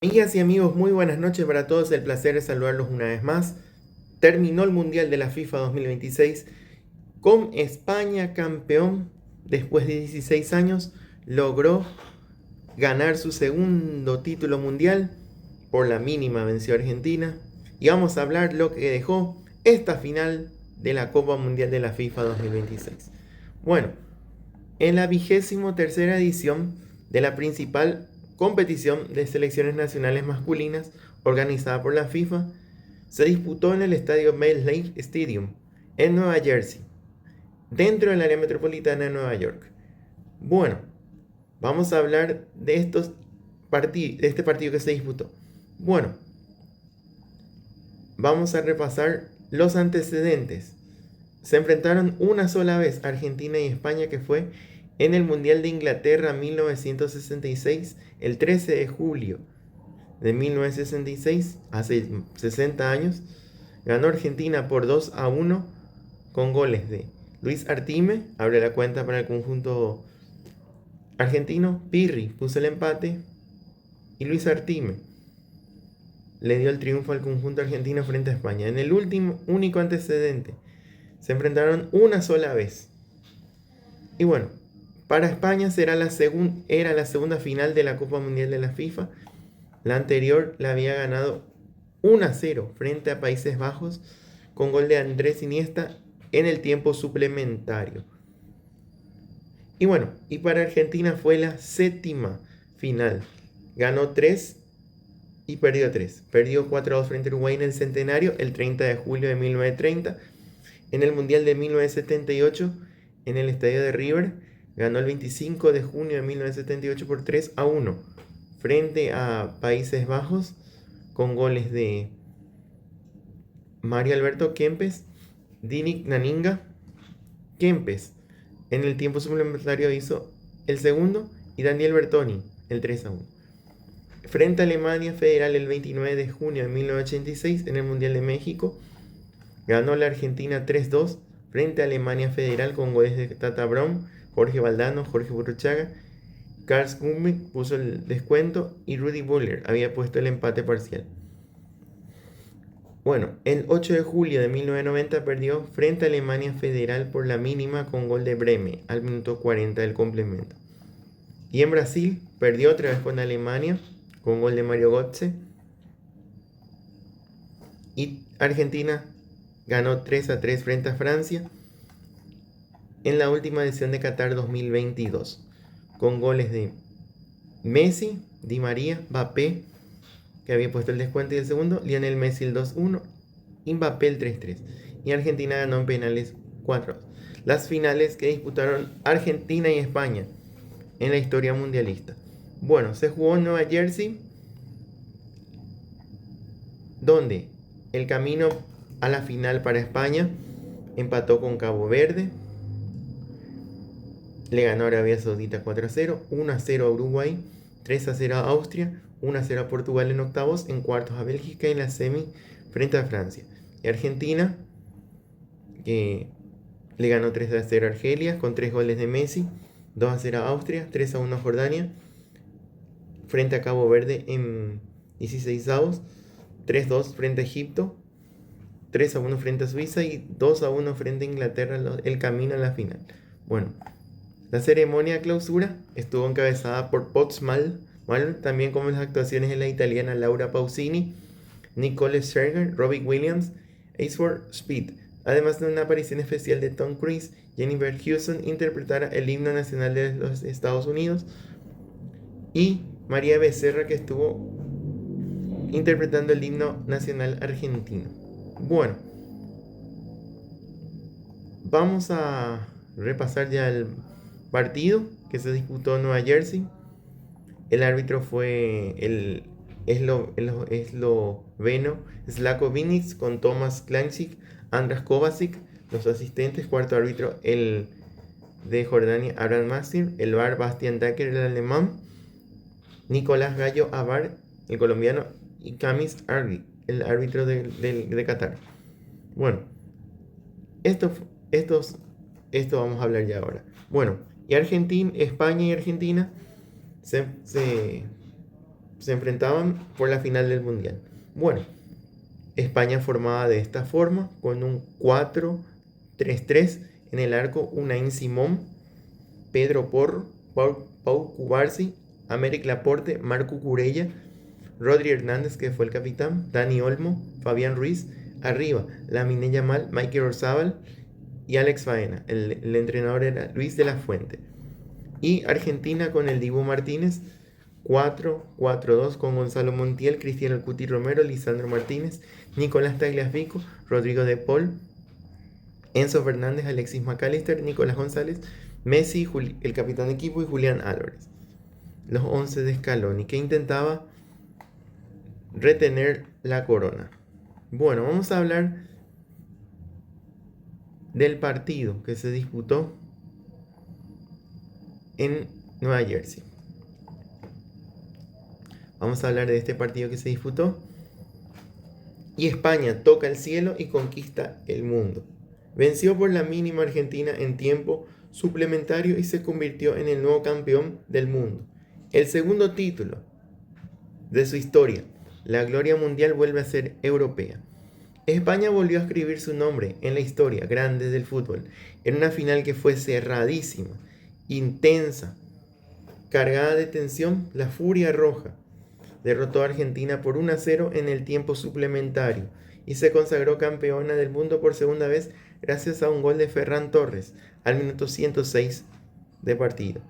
Amigas y amigos, muy buenas noches para todos. El placer es saludarlos una vez más. Terminó el Mundial de la FIFA 2026 con España campeón después de 16 años. Logró ganar su segundo título mundial. Por la mínima venció a Argentina. Y vamos a hablar lo que dejó esta final de la Copa Mundial de la FIFA 2026. Bueno, en la 23ª edición de la principal competición de selecciones nacionales masculinas organizada por la FIFA, se disputó en el estadio Mile Lake Stadium en Nueva Jersey, dentro del área metropolitana de Nueva York. Bueno, vamos a hablar de este partido que se disputó. Bueno, vamos a repasar los antecedentes. Se enfrentaron una sola vez Argentina y España, que fue en el Mundial de Inglaterra 1966, el 13 de julio de 1966, hace 60 años. Ganó Argentina por 2-1 con goles de Luis Artime, abre la cuenta para el conjunto argentino. Pirri puso el empate y Luis Artime le dio el triunfo al conjunto argentino frente a España. En el único antecedente, se enfrentaron una sola vez. Y bueno, para España era la segunda final de la Copa Mundial de la FIFA. La anterior la había ganado 1-0 frente a Países Bajos con gol de Andrés Iniesta en el tiempo suplementario. Y bueno, y para Argentina fue la séptima final. Ganó 3 y perdió 3. Perdió 4-2 frente a Uruguay en el centenario el 30 de julio de 1930. En el Mundial de 1978, en el estadio de River, ganó el 25 de junio de 1978 por 3-1 frente a Países Bajos con goles de Mario Alberto Kempes, Dinic Naninga. Kempes en el tiempo suplementario hizo el segundo y Daniel Bertoni el 3-1. Frente a Alemania Federal el 29 de junio de 1986 en el Mundial de México, ganó la Argentina 3-2 frente a Alemania Federal con goles de Tata Brown, Jorge Valdano, Jorge Burruchaga. Karl Gummi puso el descuento y Rudy Buller había puesto el empate parcial. Bueno, el 8 de julio de 1990 perdió frente a Alemania Federal por la mínima con gol de Breme al minuto 40 del complemento. Y en Brasil perdió otra vez con Alemania con gol de Mario Götze. Y Argentina ganó 3-3 frente a Francia en la última edición de Qatar 2022 con goles de Messi, Di María, Mbappé, que había puesto el descuento y el segundo, Lionel Messi el 2-1 y Mbappé el 3-3. Y Argentina ganó en penales 4-2. Las finales que disputaron Argentina y España en la historia mundialista. Bueno, se jugó en Nueva Jersey, donde el camino a la final para España empató con Cabo Verde, le ganó a Arabia Saudita 4-0, 1-0 a Uruguay, 3-0 a Austria, 1-0 a Portugal en octavos, en cuartos a Bélgica y en la semi frente a Francia. Y Argentina, que le ganó 3-0 a Argelia con 3 goles de Messi, 2-0 a Austria, 3-1 a Jordania, frente a Cabo Verde en 16avos, 3-2 frente a Egipto, 3-1 frente a Suiza y 2-1 frente a Inglaterra, el camino a la final. Bueno, la ceremonia de clausura estuvo encabezada por Potsmal, también como las actuaciones de la italiana Laura Pausini, Nicole Scherzer, Robbie Williams, Ace for Speed, además de una aparición especial de Tom Cruise. Jennifer Hudson interpretara el himno nacional de los Estados Unidos y María Becerra, que estuvo interpretando el himno nacional argentino. Bueno, vamos a repasar ya el partido que se disputó en Nueva Jersey. El árbitro fue el esloveno Slavko Vinic con Tomas Klancic, Andras Kovacic. Los asistentes, cuarto árbitro el de Jordania Abraham Masir, el VAR Bastian Dacker, el alemán, Nicolás Gallo Abar, el colombiano, y Kamis Argi, el árbitro de Qatar. Bueno, esto vamos a hablar ya ahora. Bueno, y España y Argentina se se enfrentaban por la final del Mundial. Bueno, España formaba de esta forma, con un 4-3-3 en el arco: Unai Simón, Pedro Porro, Pau Cubarsí, Améric Laporte, Marco Curella, Rodri Hernández, que fue el capitán, Dani Olmo, Fabián Ruiz. Arriba, Lamine Yamal, Michael Orzabal y Alex Baena. El entrenador era Luis de la Fuente. Y Argentina con el Dibu Martínez, 4-4-2 con Gonzalo Montiel, Cristiano El Cuti Romero, Lisandro Martínez, Nicolás Tagliafico, Rodrigo de Paul, Enzo Fernández, Alexis McAllister, Nicolás González, Messi, el capitán de equipo, y Julián Álvarez. Los 11 de Scaloni, que intentaba retener la corona. Bueno, vamos a hablar del partido que se disputó en Nueva Jersey. Vamos a hablar de este partido que se disputó. Y España toca el cielo y conquista el mundo. Venció por la mínima Argentina en tiempo suplementario y se convirtió en el nuevo campeón del mundo. El segundo título de su historia. La gloria mundial vuelve a ser europea. España volvió a escribir su nombre en la historia grande del fútbol, en una final que fue cerradísima, intensa, cargada de tensión. La Furia Roja derrotó a Argentina por 1-0 en el tiempo suplementario y se consagró campeona del mundo por segunda vez gracias a un gol de Ferran Torres al minuto 106 de partido.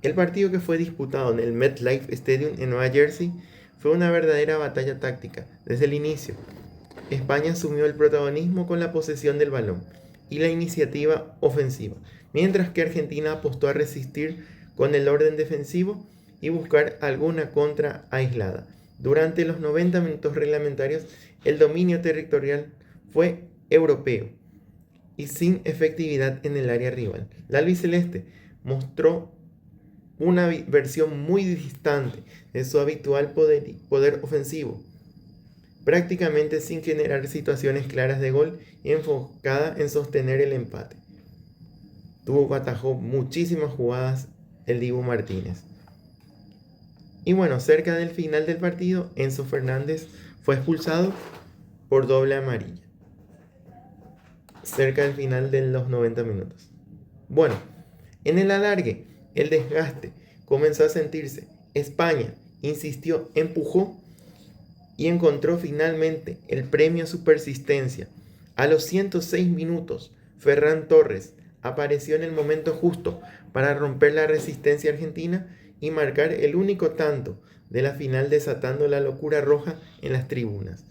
El partido, que fue disputado en el MetLife Stadium en Nueva Jersey, fue una verdadera batalla táctica. Desde el inicio, España asumió el protagonismo con la posesión del balón y la iniciativa ofensiva, mientras que Argentina apostó a resistir con el orden defensivo y buscar alguna contra aislada. Durante los 90 minutos reglamentarios, el dominio territorial fue europeo y sin efectividad en el área rival. La albiceleste mostró una versión muy distante de su habitual poder ofensivo, prácticamente sin generar situaciones claras de gol y enfocada en sostener el empate. Atajó muchísimas jugadas el Dibu Martínez. Y bueno, cerca del final del partido, Enzo Fernández fue expulsado por doble amarilla. Cerca del final de los 90 minutos. Bueno, en el alargue, el desgaste comenzó a sentirse. España insistió, empujó y encontró finalmente el premio a su persistencia. A los 106 minutos, Ferran Torres apareció en el momento justo para romper la resistencia argentina y marcar el único tanto de la final, desatando la locura roja en las tribunas.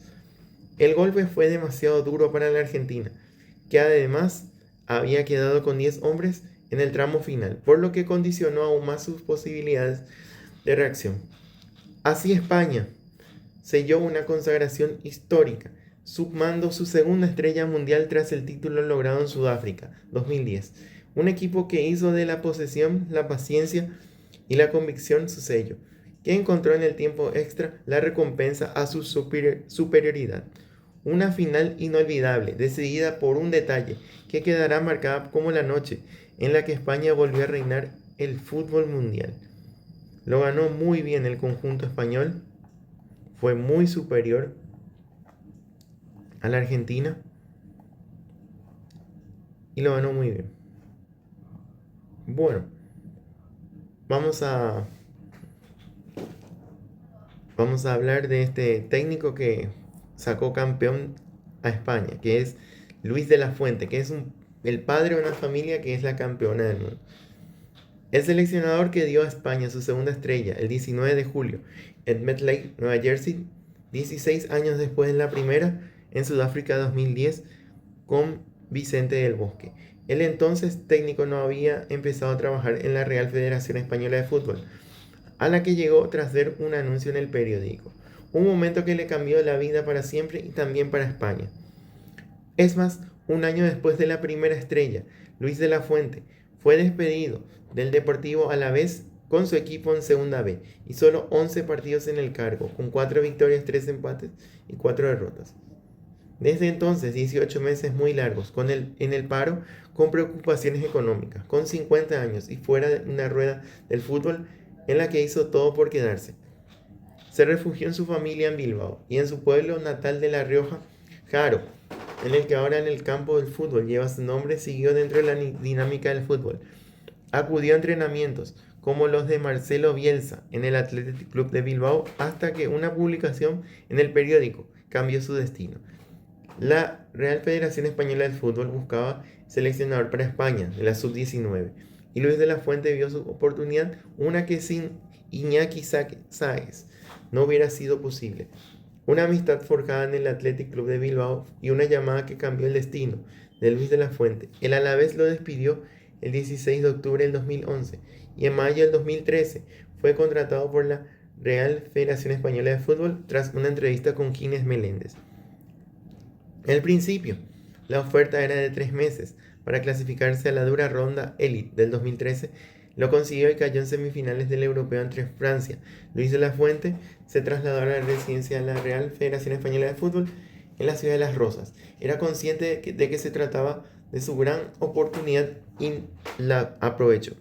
El golpe fue demasiado duro para la Argentina, que además había quedado con 10 hombres en el tramo final, por lo que condicionó aún más sus posibilidades de reacción. Así España selló una consagración histórica, sumando su segunda estrella mundial tras el título logrado en Sudáfrica 2010. Un equipo que hizo de la posesión, la paciencia y la convicción su sello, que encontró en el tiempo extra la recompensa a su superioridad. Una final inolvidable, decidida por un detalle que quedará marcada como la noche en la que España volvió a reinar el fútbol mundial. Lo ganó muy bien el conjunto español, fue muy superior a la Argentina y lo ganó muy bien. Bueno, vamos a hablar de este técnico que sacó campeón a España, que es Luis de la Fuente, que es el padre de una familia que es la campeona del mundo. El seleccionador que dio a España su segunda estrella el 19 de julio en MetLife, Nueva Jersey, 16 años después de la primera en Sudáfrica 2010 con Vicente del Bosque. El entonces técnico no había empezado a trabajar en la Real Federación Española de Fútbol, a la que llegó tras ver un anuncio en el periódico. Un momento que le cambió la vida para siempre y también para España. Es más, un año después de la primera estrella, Luis de la Fuente fue despedido del Deportivo Alavés con su equipo en Segunda B y solo 11 partidos en el cargo, con 4 victorias, 3 empates y 4 derrotas. Desde entonces, 18 meses muy largos en el paro, con preocupaciones económicas, con 50 años y fuera de una rueda del fútbol en la que hizo todo por quedarse. Se refugió en su familia en Bilbao y en su pueblo natal de La Rioja, Jaro, en el que ahora en el campo del fútbol lleva su nombre, siguió dentro de la dinámica del fútbol. Acudió a entrenamientos como los de Marcelo Bielsa en el Athletic Club de Bilbao hasta que una publicación en el periódico cambió su destino. La Real Federación Española de Fútbol buscaba seleccionador para España de la sub-19 y Luis de la Fuente vio su oportunidad, una que sin Iñaki Sáez no hubiera sido posible. Una amistad forjada en el Athletic Club de Bilbao y una llamada que cambió el destino de Luis de la Fuente. El Alavés lo despidió el 16 de octubre del 2011 y en mayo del 2013 fue contratado por la Real Federación Española de Fútbol tras una entrevista con Kines Meléndez. Al principio, la oferta era de 3 meses para clasificarse a la dura ronda Elite del 2013. Lo consiguió y cayó en semifinales del Europeo entre Francia. Luis de la Fuente se trasladó a la residencia de la Real Federación Española de Fútbol en la ciudad de Las Rozas. Era consciente de que se trataba de su gran oportunidad y la aprovechó.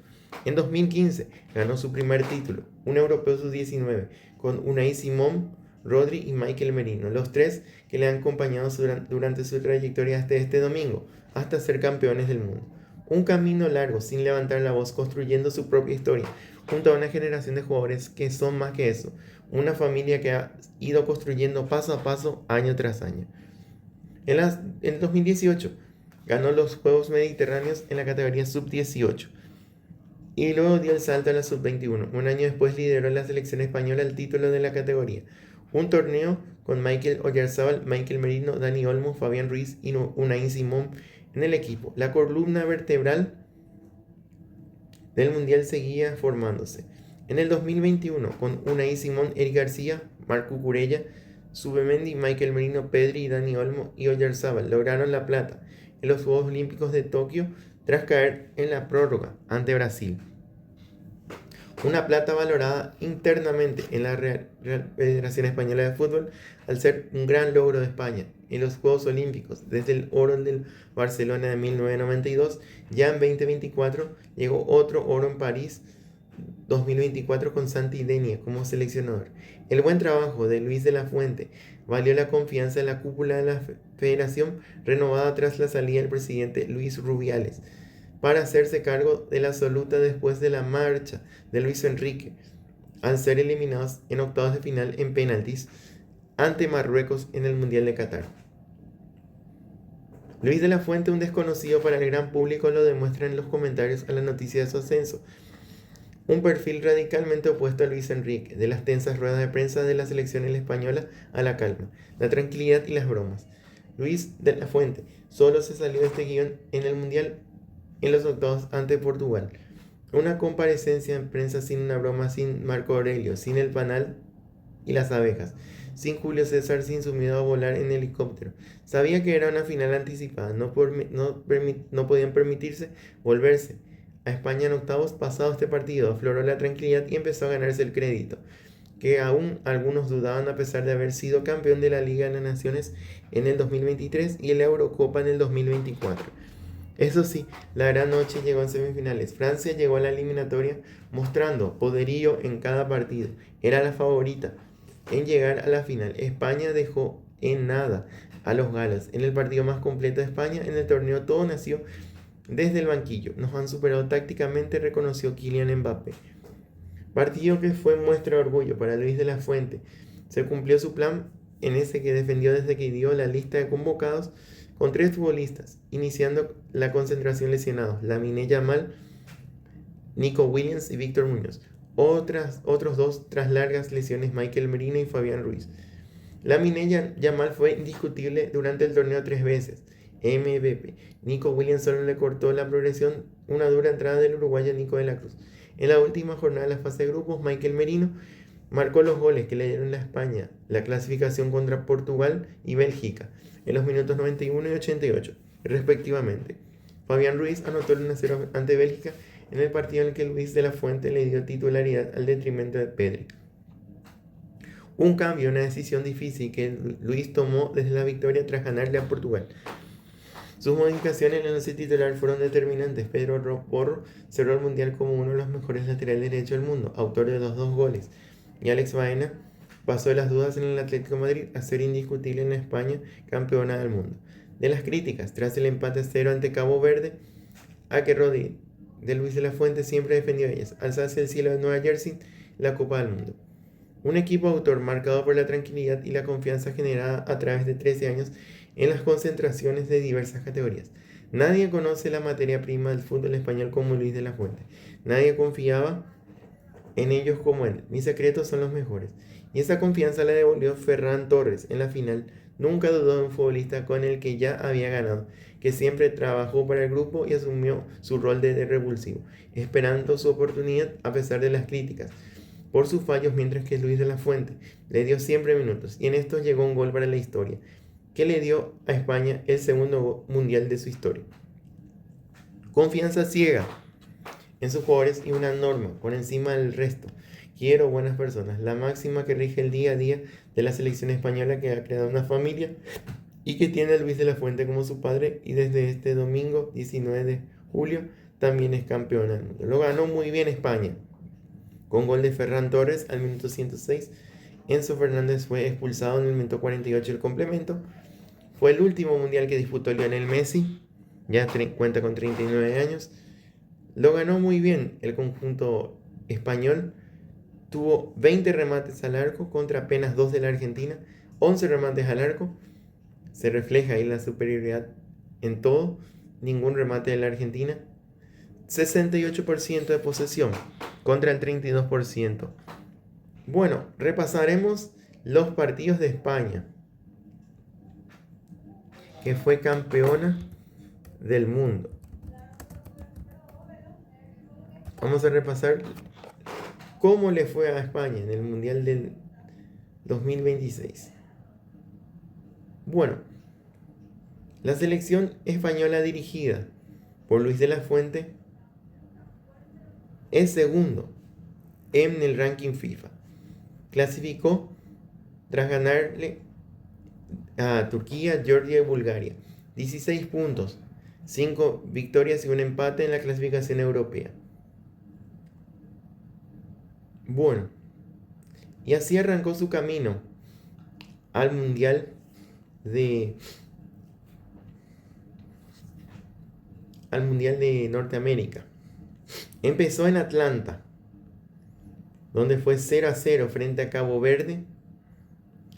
En 2015 ganó su primer título, un Europeo Sub-19, con Unai Simón, Rodri y Michael Merino, los tres que le han acompañado durante su trayectoria hasta este domingo, hasta ser campeones del mundo. Un camino largo, sin levantar la voz, construyendo su propia historia, junto a una generación de jugadores que son más que eso, una familia que ha ido construyendo paso a paso, año tras año. En 2018 ganó los Juegos Mediterráneos en la categoría sub-18 y luego dio el salto a la sub-21. Un año después lideró la selección española al título de la categoría. Un torneo con Mikel Oyarzabal, Michael Merino, Dani Olmo, Fabián Ruiz y Unai Simón en el equipo. La columna vertebral del Mundial seguía formándose. En el 2021, con Unai Simón, Eric García, Marco Curella, Zubimendi, Michael Merino, Pedri, Dani Olmo y Oyarzabal lograron la plata en los Juegos Olímpicos de Tokio tras caer en la prórroga ante Brasil. Una plata valorada internamente en la Real Federación Española de Fútbol al ser un gran logro de España en los Juegos Olímpicos. Desde el oro del Barcelona de 1992, ya en 2024 llegó otro oro en París 2024 con Santi Denia como seleccionador. El buen trabajo de Luis de la Fuente valió la confianza de la cúpula de la federación renovada tras la salida del presidente Luis Rubiales para hacerse cargo de la absoluta después de la marcha de Luis Enrique, al ser eliminados en octavos de final en penaltis ante Marruecos en el Mundial de Qatar. Luis de la Fuente, un desconocido para el gran público, lo demuestra en los comentarios a la noticia de su ascenso. Un perfil radicalmente opuesto a Luis Enrique, de las tensas ruedas de prensa de la selección española a la calma, la tranquilidad y las bromas. Luis de la Fuente solo se salió de este guión en el Mundial en los octavos ante Portugal. Una comparecencia en prensa sin una broma, sin Marco Aurelio, sin el panal y las abejas, sin Julio César, sin su miedo a volar en helicóptero. Sabía que era una final anticipada, no podían permitirse volverse a España en octavos. Pasado este partido, afloró la tranquilidad y empezó a ganarse el crédito, que aún algunos dudaban a pesar de haber sido campeón de la Liga de las Naciones en el 2023 y la Eurocopa en el 2024. Eso sí, la gran noche llegó en semifinales. Francia llegó a la eliminatoria mostrando poderío en cada partido. Era la favorita en llegar a la final. España dejó en nada a los galos. En el partido más completo de España, en el torneo, todo nació desde el banquillo. Nos han superado tácticamente, reconoció Kylian Mbappé. Partido que fue muestra de orgullo para Luis de la Fuente. Se cumplió su plan en ese que defendió desde que dio la lista de convocados, con 3 futbolistas, iniciando la concentración lesionados: Lamine Yamal, Nico Williams y Víctor Muñoz. Otros 2 tras largas lesiones: Michael Merino y Fabián Ruiz. Lamine Yamal fue indiscutible durante el torneo 3 veces MVP. Nico Williams solo le cortó la progresión una dura entrada del uruguayo Nico de la Cruz. En la última jornada de la fase de grupos, Michael Merino marcó los goles que le dieron a España la clasificación contra Portugal y Bélgica en los minutos 91 y 88, respectivamente. Fabián Ruiz anotó el 1-0 ante Bélgica en el partido en el que Luis de la Fuente le dio titularidad al detrimento de Pedri. Un cambio, una decisión difícil que Luis tomó desde la victoria tras ganarle a Portugal. Sus modificaciones en el once titular fueron determinantes. Pedro Porro cerró el Mundial como uno de los mejores laterales derechos del mundo, autor de los 2 goles, y Alex Baena pasó de las dudas en el Atlético de Madrid a ser indiscutible en España campeona del mundo. De las críticas, tras el empate a 0 ante Cabo Verde, a que Rodri de Luis de la Fuente siempre defendió a ellas, alzarse el cielo de Nueva Jersey la Copa del Mundo. Un equipo autor marcado por la tranquilidad y la confianza generada a través de 13 años en las concentraciones de diversas categorías. Nadie conoce la materia prima del fútbol español como Luis de la Fuente. Nadie confiaba en ellos como él. Mis secretos son los mejores. Y esa confianza la devolvió Ferran Torres en la final. Nunca dudó de un futbolista con el que ya había ganado, que siempre trabajó para el grupo y asumió su rol de revulsivo, esperando su oportunidad a pesar de las críticas por sus fallos, mientras que Luis de la Fuente le dio siempre minutos, y en esto llegó un gol para la historia, que le dio a España el segundo mundial de su historia. Confianza ciega en sus jugadores y una norma por encima del resto. Quiero buenas personas, la máxima que rige el día a día de la selección española, que ha creado una familia y que tiene a Luis de la Fuente como su padre, y desde este domingo 19 de julio también es campeona del mundo. Lo ganó muy bien España, con gol de Ferran Torres al minuto 106. Enzo Fernández fue expulsado en el minuto 48 del complemento. Fue el último mundial que disputó Lionel Messi, ya cuenta con 39 años. Lo ganó muy bien el conjunto español. Tuvo 20 remates al arco contra apenas 2 de la Argentina, 11 remates al arco. Se refleja ahí la superioridad en todo, ningún remate de la Argentina. 68% de posesión contra el 32%. Bueno, repasaremos los partidos de España, que fue campeona del mundo. Vamos a repasar cómo le fue a España en el Mundial del 2026. Bueno, la selección española dirigida por Luis de la Fuente es segundo en el ranking FIFA. Clasificó tras ganarle a Turquía, Georgia y Bulgaria. 16 puntos, 5 victorias y un empate en la clasificación europea. Bueno, y así arrancó su camino al Mundial de Norteamérica. Empezó en Atlanta, donde fue 0-0 frente a Cabo Verde,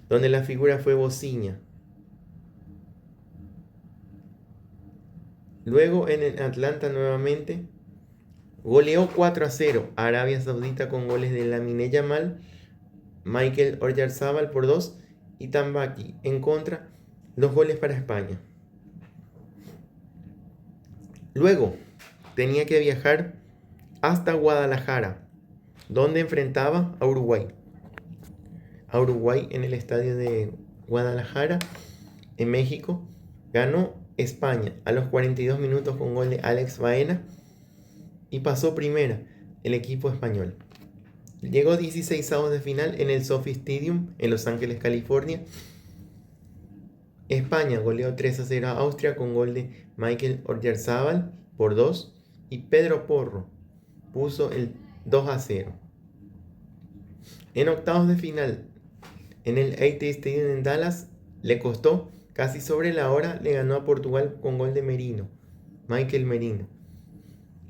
donde la figura fue Bociña. Luego en Atlanta nuevamente goleó 4-0 a Arabia Saudita con goles de Lamine Yamal, Michael Oyarzabal por 2 y Tambaqui en contra, 2 goles para España. Luego tenía que viajar hasta Guadalajara, donde enfrentaba a Uruguay. A Uruguay en el estadio de Guadalajara, en México. Ganó España a los 42 minutos con gol de Alex Baena y pasó primera el equipo español. Llegó 16avos de final en el SoFi Stadium en Los Ángeles, California. España goleó 3-0 a Austria con gol de Michael Oyarzabal por 2 y Pedro Porro puso el 2-0. En octavos de final, en el AT&T Stadium en Dallas, le costó casi sobre la hora, le ganó a Portugal con gol de Michael Merino.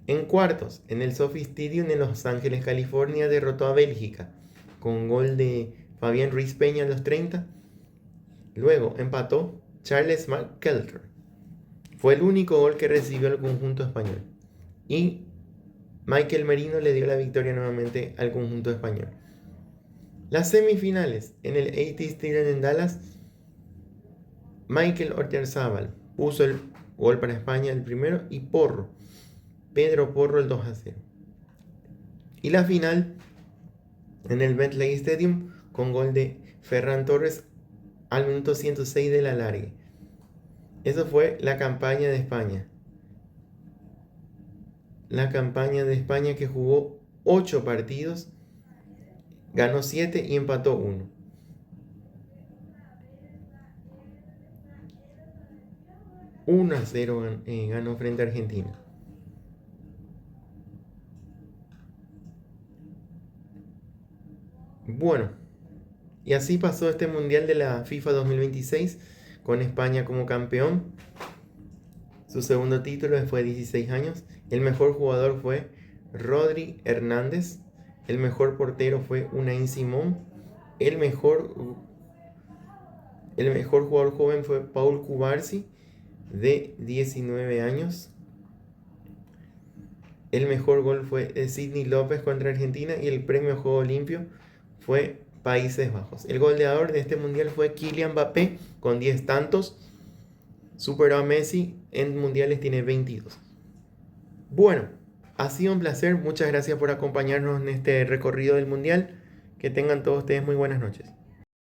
En cuartos, en el SoFi Stadium en Los Ángeles, California, derrotó a Bélgica con gol de Fabián Ruiz Peña a los 30. Luego empató Charles McKelter. Fue el único gol que recibió el conjunto español. Y Michael Merino le dio la victoria nuevamente al conjunto español. Las semifinales en el AT&T Stadium en Dallas, Michael Oyarzabal puso el gol para España, el primero, y Pedro Porro el 2-0. Y la final en el Bentley Stadium con gol de Ferran Torres al minuto 106 de la alargue. Eso fue la campaña de España. La campaña de España, que jugó 8 partidos, ganó 7 y empató 1. Uno a 0 ganó frente a Argentina. Bueno, Y así pasó este Mundial de la FIFA 2026 con España como campeón. Su segundo título después de 16 años. El mejor jugador fue Rodri Hernández. El mejor portero fue Unai Simón. El mejor jugador joven fue Paul Cubarsí, de 19 años. El mejor gol fue Sidney López contra Argentina y el premio Juego Limpio fue Países Bajos. El goleador de este mundial fue Kylian Mbappé con 10 tantos. Superó a Messi, en mundiales tiene 22. Bueno, ha sido un placer. Muchas gracias por acompañarnos en este recorrido del mundial. Que tengan todos ustedes muy buenas noches.